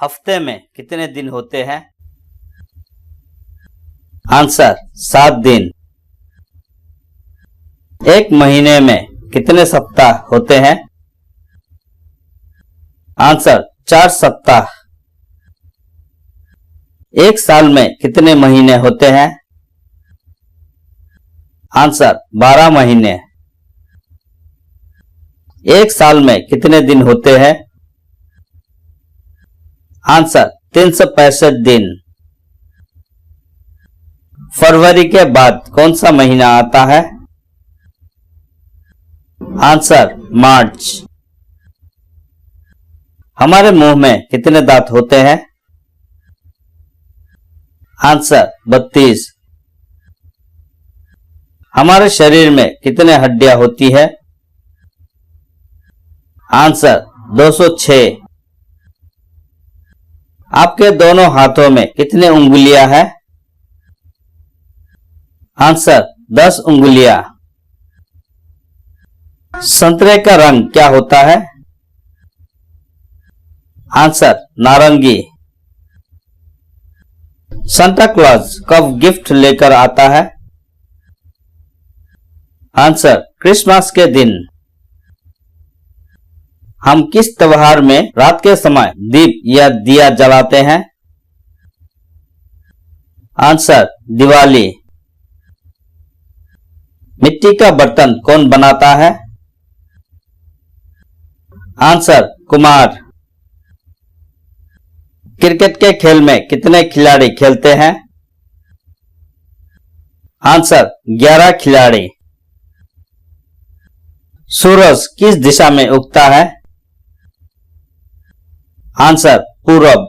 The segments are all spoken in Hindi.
हफ्ते में कितने दिन होते हैं? आंसर 7 दिन। एक महीने में कितने सप्ताह होते हैं? आंसर 4 सप्ताह। एक साल में कितने महीने होते हैं? आंसर 12 महीने। एक साल में कितने दिन होते हैं? आंसर 365 दिन। फरवरी के बाद कौन सा महीना आता है? आंसर मार्च। हमारे मुंह में कितने दांत होते हैं? आंसर 32। हमारे शरीर में कितने हड्डियां होती है? आंसर 206। आपके दोनों हाथों में कितने उंगलियां हैं? आंसर 10 उंगलियां। संतरे का रंग क्या होता है? आंसर नारंगी। सांता क्लॉज कब गिफ्ट लेकर आता है? आंसर क्रिसमस के दिन। हम किस त्योहार में रात के समय दीप या दिया जलाते हैं? आंसर दिवाली। मिट्टी का बर्तन कौन बनाता है? आंसर कुम्हार। क्रिकेट के खेल में कितने खिलाड़ी खेलते हैं? आंसर 11 खिलाड़ी। सूरज किस दिशा में उगता है? आंसर पूरब।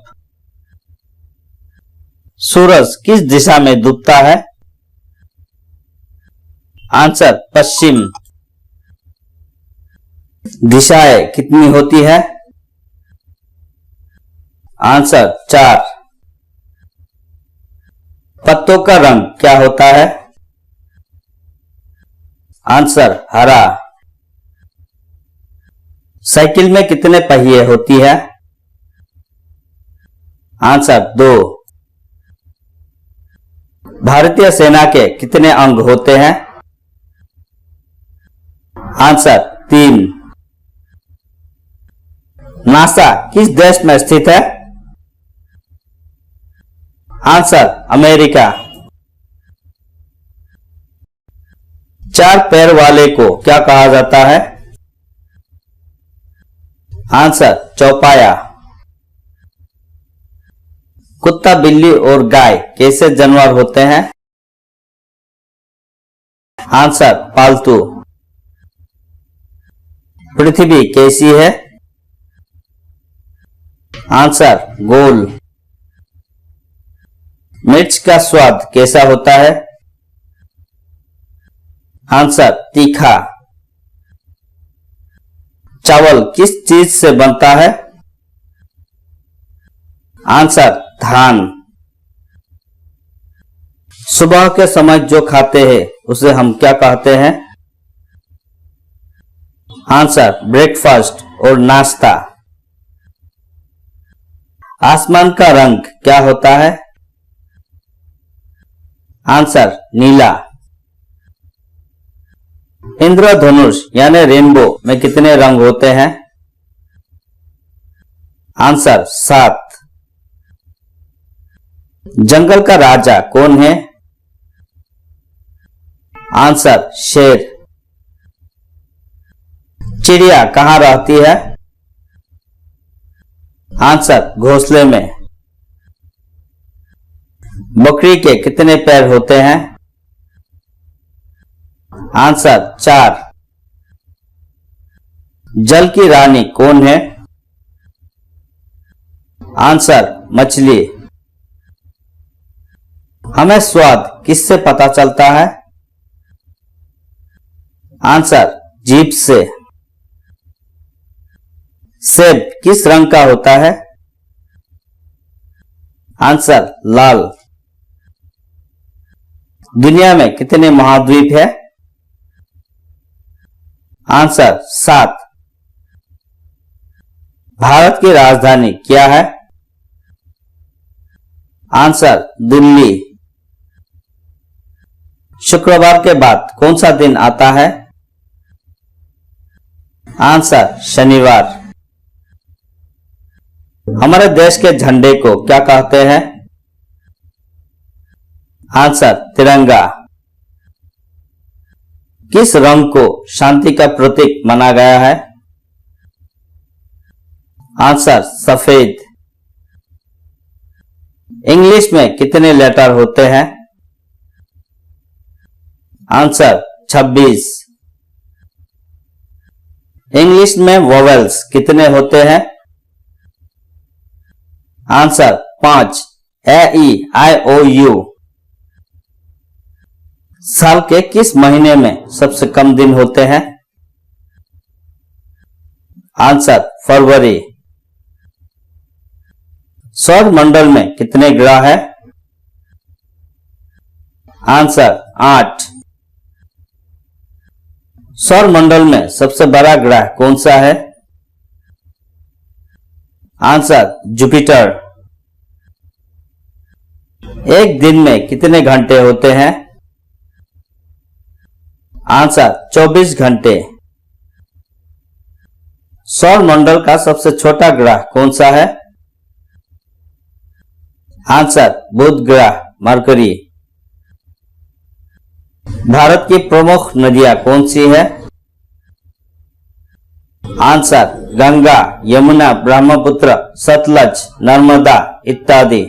सूरज किस दिशा में डूबता है? आंसर पश्चिम। दिशाएं कितनी होती है? आंसर 4। पत्तों का रंग क्या होता है? आंसर हरा। साइकिल में कितने पहिए होती है? आंसर 2। भारतीय सेना के कितने अंग होते हैं? आंसर 3। नासा किस देश में स्थित है? Answer America. 4 पैर वाले को क्या कहा जाता है? आंसर चौपाया। कुत्ता, बिल्ली और गाय कैसे जानवर होते हैं? आंसर पालतू। पृथ्वी कैसी है? आंसर गोल। मिर्च का स्वाद कैसा होता है? आंसर तीखा। चावल किस चीज से बनता है? आंसर धान। सुबह के समय जो खाते हैं उसे हम क्या कहते हैं? आंसर ब्रेकफास्ट और नाश्ता। आसमान का रंग क्या होता है? आंसर नीला। इंद्रधनुष यानी रेनबो में कितने रंग होते हैं? आंसर 7। जंगल का राजा कौन है? आंसर शेर। चिड़िया कहां रहती है? आंसर घोंसले में। बकरी के कितने पैर होते हैं? आंसर 4। जल की रानी कौन है? आंसर मछली। हमें स्वाद किससे पता चलता है? आंसर जीभ से। सेब किस रंग का होता है? आंसर लाल। दुनिया में कितने महाद्वीप है? आंसर 7। भारत की राजधानी क्या है? आंसर दिल्ली। शुक्रवार के बाद कौन सा दिन आता है? आंसर शनिवार। हमारे देश के झंडे को क्या कहते हैं? आंसर तिरंगा। किस रंग को शांति का प्रतीक माना गया है? आंसर सफेद। इंग्लिश में कितने लेटर होते हैं? आंसर 26। इंग्लिश में वोवेल्स कितने होते हैं? Answer 5। A E I O U. साल के किस महीने में सबसे कम दिन होते हैं? आंसर फरवरी। सौर मंडल में कितने ग्रह हैं? आंसर 8। सौर मंडल में सबसे बड़ा ग्रह कौन सा है? Answer Jupiter. एक दिन में कितने घंटे होते हैं? आंसर 24 घंटे। सौर मंडल का सबसे छोटा ग्रह कौन सा है? आंसर बुध ग्रह मरकरी। भारत की प्रमुख नदियां कौन सी है? आंसर गंगा, यमुना, ब्रह्मपुत्र, सतलज, नर्मदा इत्यादि।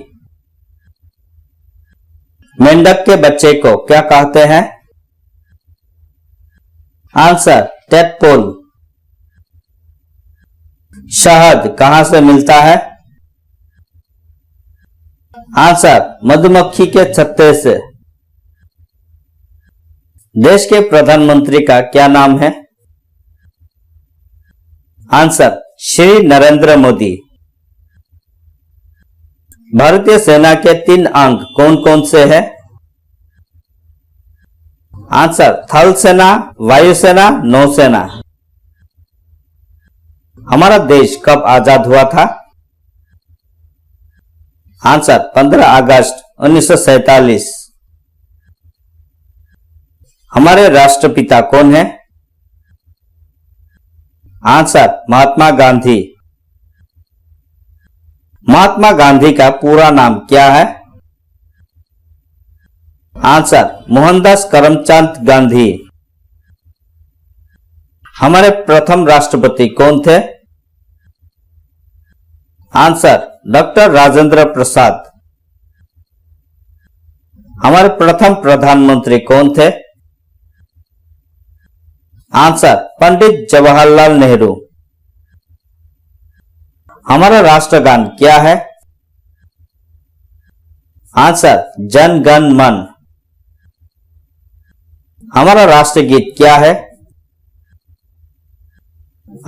मेंढक के बच्चे को क्या कहते हैं? Answer tadpole. शहद कहां से मिलता है? आंसर मधुमक्खी के छत्ते से। देश के प्रधानमंत्री का क्या नाम है? आंसर श्री नरेंद्र मोदी। भारतीय सेना के 3 अंग कौन कौन से हैं? आंसर थल सेना, वायुसेना, नौसेना। हमारा देश कब आजाद हुआ था? आंसर 15 अगस्त 1947। हमारे राष्ट्रपिता कौन है? आंसर महात्मा गांधी। महात्मा गांधी का पूरा नाम क्या है? आंसर मोहनदास करमचंद गांधी। हमारे प्रथम राष्ट्रपति कौन थे? Answer doctor Rajendra Prasad. हमारे प्रथम प्रधानमंत्री कौन थे? आंसर पंडित जवाहरलाल नेहरू। हमारा राष्ट्रगान क्या है? आंसर जन गण मन। हमारा राष्ट्रगीत क्या है?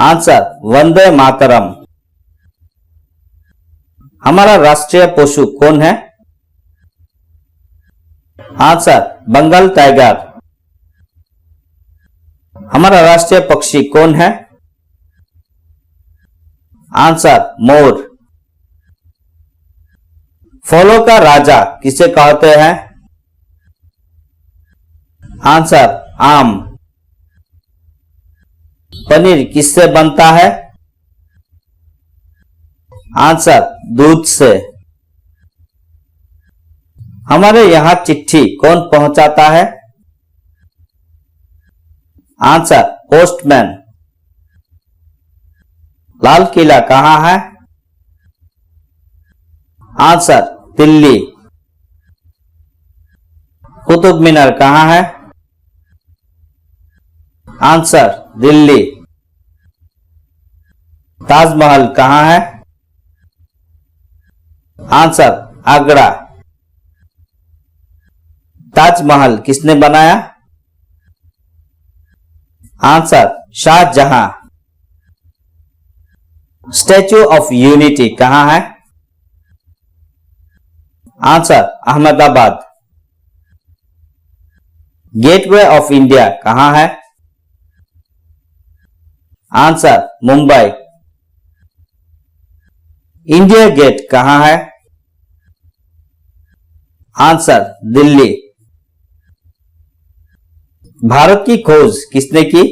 आंसर वंदे मातरम। हमारा राष्ट्रीय पशु कौन है? Answer Bengal tiger. हमारा राष्ट्रीय पक्षी कौन है? आंसर मोर। फलों का राजा किसे कहते हैं? आंसर आम। पनीर किससे बनता है? आंसर दूध से। हमारे यहां चिट्ठी कौन पहुंचाता है? Answer postman. लाल किला कहां है? आंसर दिल्ली। कुतुब मीनार कहां है? आंसर दिल्ली। ताजमहल कहां है? आंसर आगरा। ताजमहल किसने बनाया? Answer Shahjahan. Statue of unity कहां है? Answer Ahmedabad. Gateway of India कहां है? आंसर मुंबई। इंडिया गेट कहां है? आंसर दिल्ली। भारत की खोज किसने की?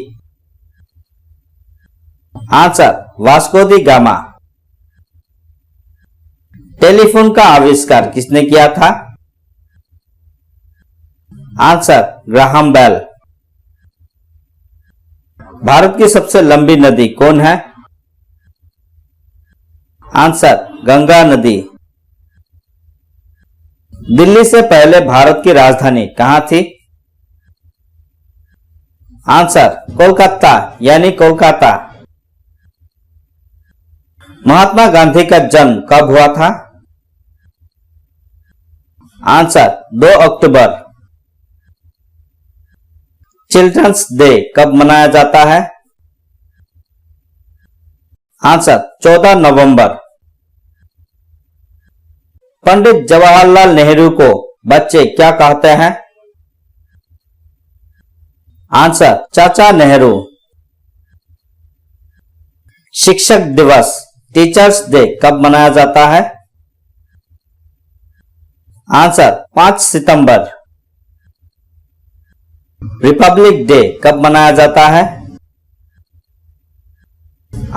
आंसर वास्को दी गामा। टेलीफोन का आविष्कार किसने किया था? Answer Graham bell. भारत की सबसे लंबी नदी कौन है? आंसर गंगा नदी। दिल्ली से पहले भारत की राजधानी कहां थी? आंसर कोलकाता यानी कोलकाता। महात्मा गांधी का जन्म कब हुआ था? आंसर 2 अक्टूबर। चिल्ड्रंस डे कब मनाया जाता है? आंसर 14 नवंबर। पंडित जवाहरलाल नेहरू को बच्चे क्या कहते हैं? आंसर चाचा नेहरू। शिक्षक दिवस टीचर्स डे कब मनाया जाता है? आंसर 5 सितंबर। रिपब्लिक डे कब मनाया जाता है?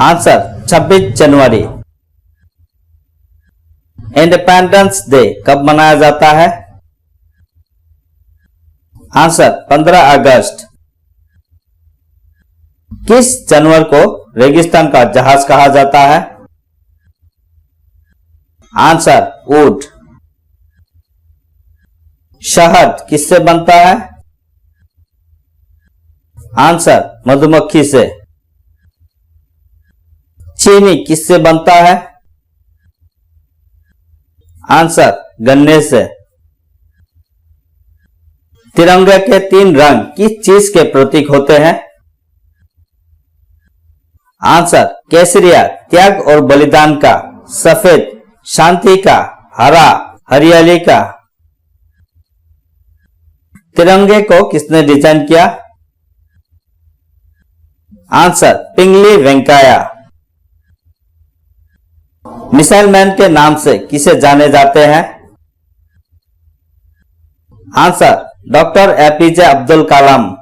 आंसर 26 जनवरी। इंडिपेंडेंस डे कब मनाया जाता है? आंसर 15 अगस्त। किस जानवर को रेगिस्तान का जहाज कहा जाता है? आंसर ऊंट। शहद किससे बनता है? आंसर मधुमक्खी से। चीनी किससे बनता है? आंसर गन्ने से। तिरंगे के 3 रंग किस चीज के प्रतीक होते हैं? आंसर केसरिया त्याग और बलिदान का, सफेद शांति का, हरा हरियाली का। तिरंगे को किसने डिजाइन किया? आंसर पिंगली वेंकैया। मिसाइल मैन के नाम से किसे जाने जाते हैं? Answer doctor APJ Abdul Kalam.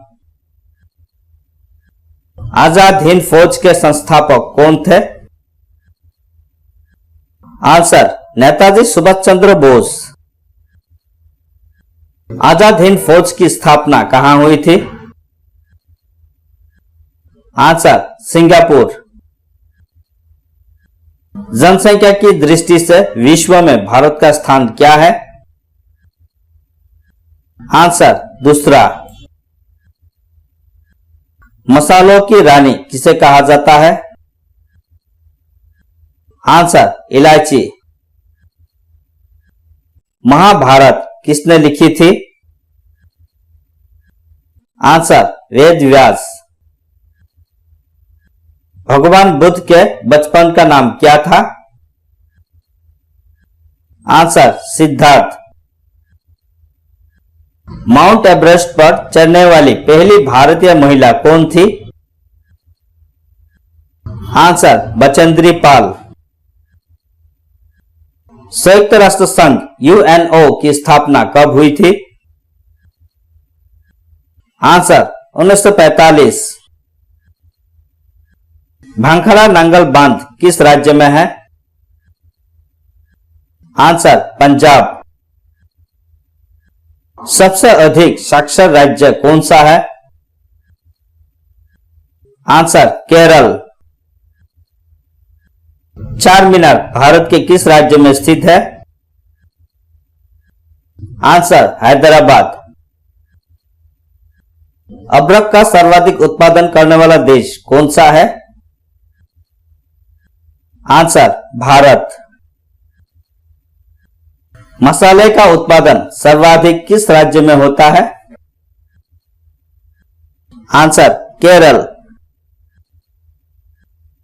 Azad Hind फौज के संस्थापक कौन थे? आंसर नेताजी सुभाष चंद्र बोस। आजाद हिंद फौज की स्थापना कहां हुई थी? Answer Singapore. जनसंख्या की दृष्टि से विश्व में भारत का स्थान क्या है? आंसर दूसरा। मसालों की रानी किसे कहा जाता है? आंसर इलायची। महाभारत किसने लिखी थी? आंसर वेद व्यास। भगवान बुद्ध के बचपन का नाम क्या था? आंसर सिद्धार्थ। माउंट एवरेस्ट पर चढ़ने वाली पहली भारतीय महिला कौन थी? आंसर बचेंद्री पाल। संयुक्त राष्ट्र संघ यूएनओ की स्थापना कब हुई थी? आंसर 1945। भांखड़ा नांगल बांध किस राज्य में है? आंसर पंजाब। सबसे अधिक साक्षर राज्य कौन सा है? आंसर केरल। चार मीनार भारत के किस राज्य में स्थित है? आंसर हैदराबाद। अदरक का सर्वाधिक उत्पादन करने वाला देश कौन सा है? आंसर भारत। मसाले का उत्पादन सर्वाधिक किस राज्य में होता है? आंसर केरल।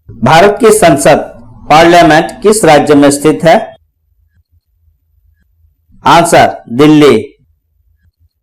भारत की संसद पार्लियामेंट किस राज्य में स्थित है? आंसर दिल्ली।